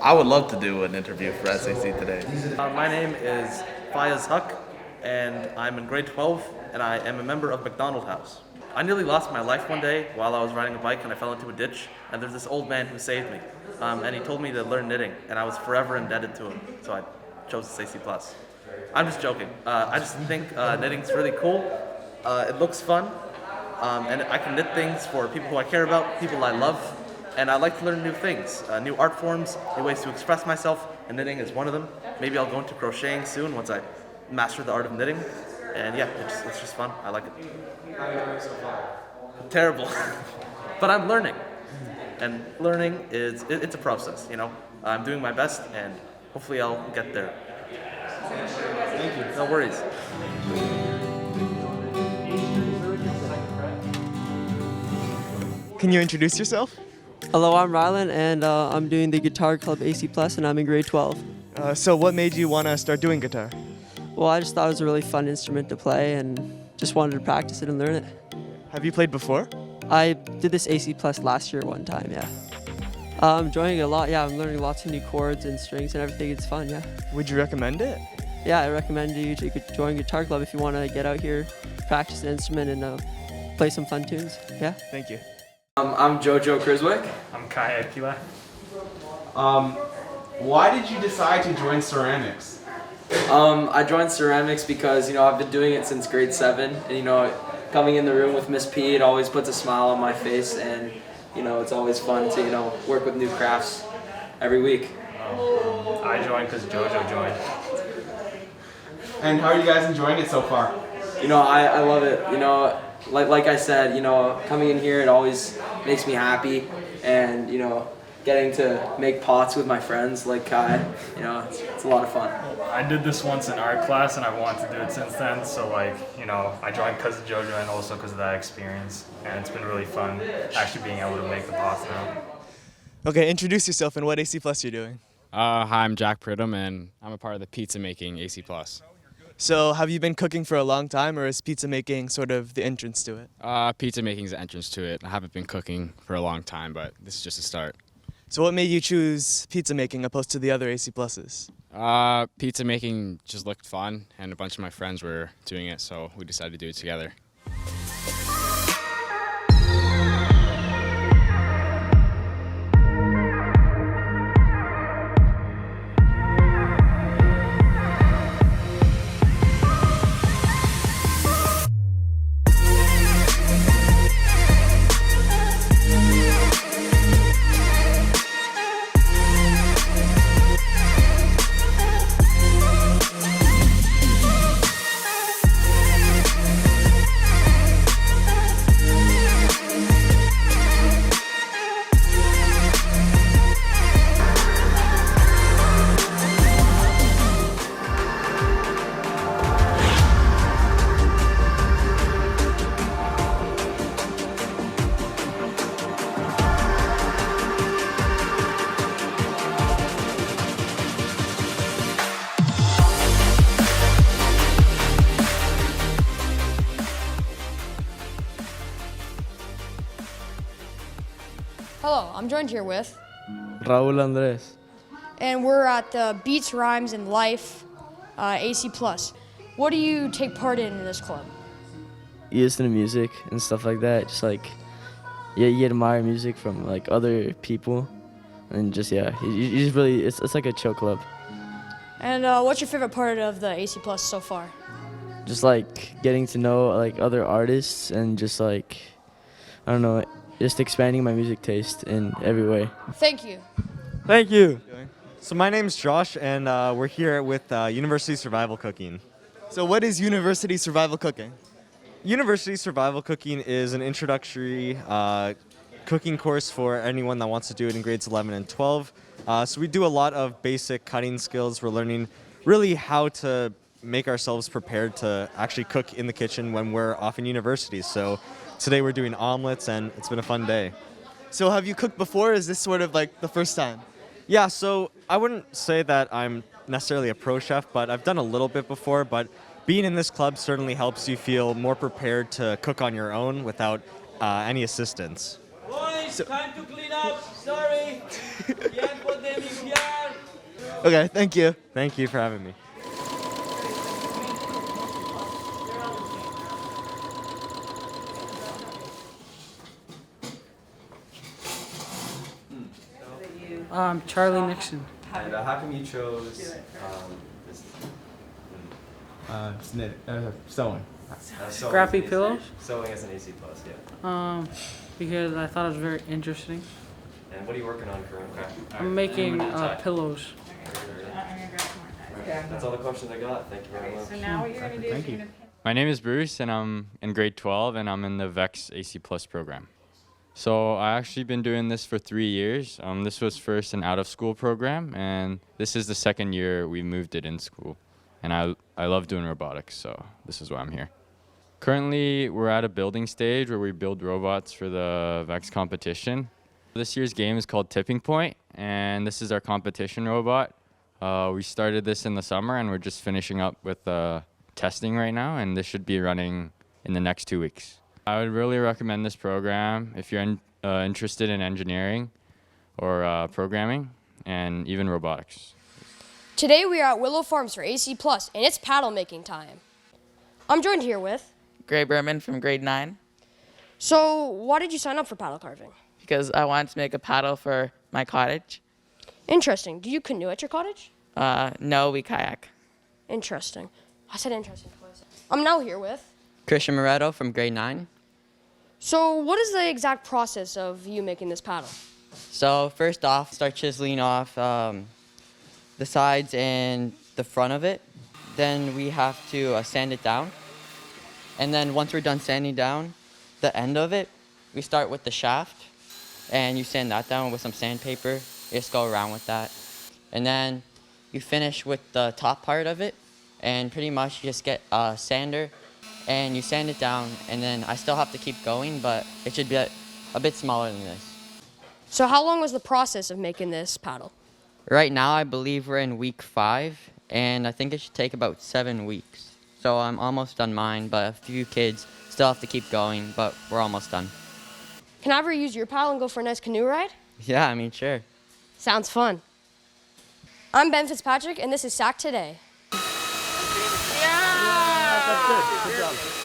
I would love to do an interview for SAC today. My name is Ijaaz, and I'm in grade 12, and I am a member of McDonald House. I nearly lost my life one day while I was riding a bike and I fell into a ditch, and there's this old man who saved me, and he told me to learn knitting, and I was forever indebted to him, so I chose ACPlus. I'm just joking. I just think knitting's really cool. It looks fun, and I can knit things for people who I care about, people I love, and I like to learn new things, new art forms, new ways to express myself, and knitting is one of them. Maybe I'll go into crocheting soon once I master the art of knitting, and yeah, it's just fun. I like it. How are you doing so far? Terrible, but I'm learning, and learning it's a process, you know. I'm doing my best, and hopefully I'll get there. Thank you. No worries. Can you introduce yourself? Hello, I'm Rylan, and I'm doing the guitar club ACPlus, and I'm in grade 12. So what made you want to start doing guitar? Well, I just thought it was a really fun instrument to play, and just wanted to practice it and learn it. Have you played before? I did this ACPlus last year one time, yeah. I'm enjoying it a lot, yeah. I'm learning lots of new chords and strings and everything. It's fun, yeah. Would you recommend it? Yeah, I recommend you to join guitar club if you want to get out here, practice an instrument, and play some fun tunes, yeah. Thank you. I'm Jojo Criswick. I'm Kai Akila. Why did you decide to join ceramics? I joined ceramics because, I've been doing it since grade 7, and, coming in the room with Miss P, it always puts a smile on my face, and, it's always fun to, work with new crafts every week. I joined because Jojo joined. And how are you guys enjoying it so far? I love it, like I said, coming in here, it always makes me happy, and, getting to make pots with my friends like Kai, it's a lot of fun. I did this once in art class and I wanted to do it since then, so I joined because of Jojo and also because of that experience, and it's been really fun actually being able to make the pots now. Okay, introduce yourself and what ACPlus you're doing. Hi, I'm Jack Pridham, and I'm a part of the pizza making ACPlus. So have you been cooking for a long time, or is pizza making sort of the entrance to it? Pizza making is the entrance to it. I haven't been cooking for a long time, but this is just a start. So what made you choose pizza making opposed to the other ACPluses? Pizza making just looked fun, and a bunch of my friends were doing it, so we decided to do it together. Hello, I'm joined here with, Raul Andres. and we're at the Beats, Rhymes, and Life ACPlus. What do you take part in this club? You listen to music and stuff like that, just you admire music from other people, and you just really, it's like a chill club. And what's your favorite part of the ACPlus so far? Just getting to know other artists and just I don't know, just expanding my music taste in every way. Thank you. Thank you. So my name's Josh, and we're here with University Survival Cooking. So what is University Survival Cooking? University Survival Cooking is an introductory cooking course for anyone that wants to do it in grades 11 and 12. So we do a lot of basic cutting skills. We're learning really how to make ourselves prepared to actually cook in the kitchen when we're off in university. So today we're doing omelets, and it's been a fun day. So have you cooked before, or is this sort of the first time? Yeah, so I wouldn't say that I'm necessarily a pro chef, but I've done a little bit before. But being in this club certainly helps you feel more prepared to cook on your own without any assistance. time to clean up. Sorry. Can't put them in here. Okay, thank you. Thank you for having me. Charlie Nixon. And how come you chose this? Sewing. Scrappy pillows. Sewing as an ACPlus, yeah. Because I thought it was very interesting. And what are you working on currently? I'm making pillows. That's all the questions I got. Thank you very much. So now what you're going to do is you're going to... My name is Bruce, and I'm in grade 12, and I'm in the VEX AC+ program. So I actually been doing this for 3 years. This was first an out-of-school program, and this is the second year we moved it in school. And I love doing robotics, so this is why I'm here. Currently, we're at a building stage where we build robots for the VEX competition. This year's game is called Tipping Point, and this is our competition robot. We started this in the summer, and we're just finishing up with testing right now, and this should be running in the next 2 weeks. I would really recommend this program if you're interested in engineering or programming and even robotics. Today we are at Willow Farms for ACPlus, and it's paddle making time. I'm joined here with Gray Berman from grade 9. So, why did you sign up for paddle carving? Because I wanted to make a paddle for my cottage. Interesting. Do you canoe at your cottage? No, we kayak. Interesting. I said interesting twice. I'm now here with Christian Moretto from grade 9. So, what is the exact process of you making this paddle? So first off, start chiseling off the sides and the front of it. Then we have to sand it down. And then once we're done sanding down the end of it, we start with the shaft. And you sand that down with some sandpaper. You just go around with that. And then you finish with the top part of it. And pretty much you just get a sander and you sand it down. And then I still have to keep going, but it should be a bit smaller than this. So how long was the process of making this paddle? Right now, I believe we're in week 5, and I think it should take about 7 weeks. So I'm almost done mine, but a few kids still have to keep going, but we're almost done. Can I ever use your paddle and go for a nice canoe ride? Yeah, I mean, sure. Sounds fun. I'm Ben Fitzpatrick, and this is SAC Today. Yeah! That's good. Good job.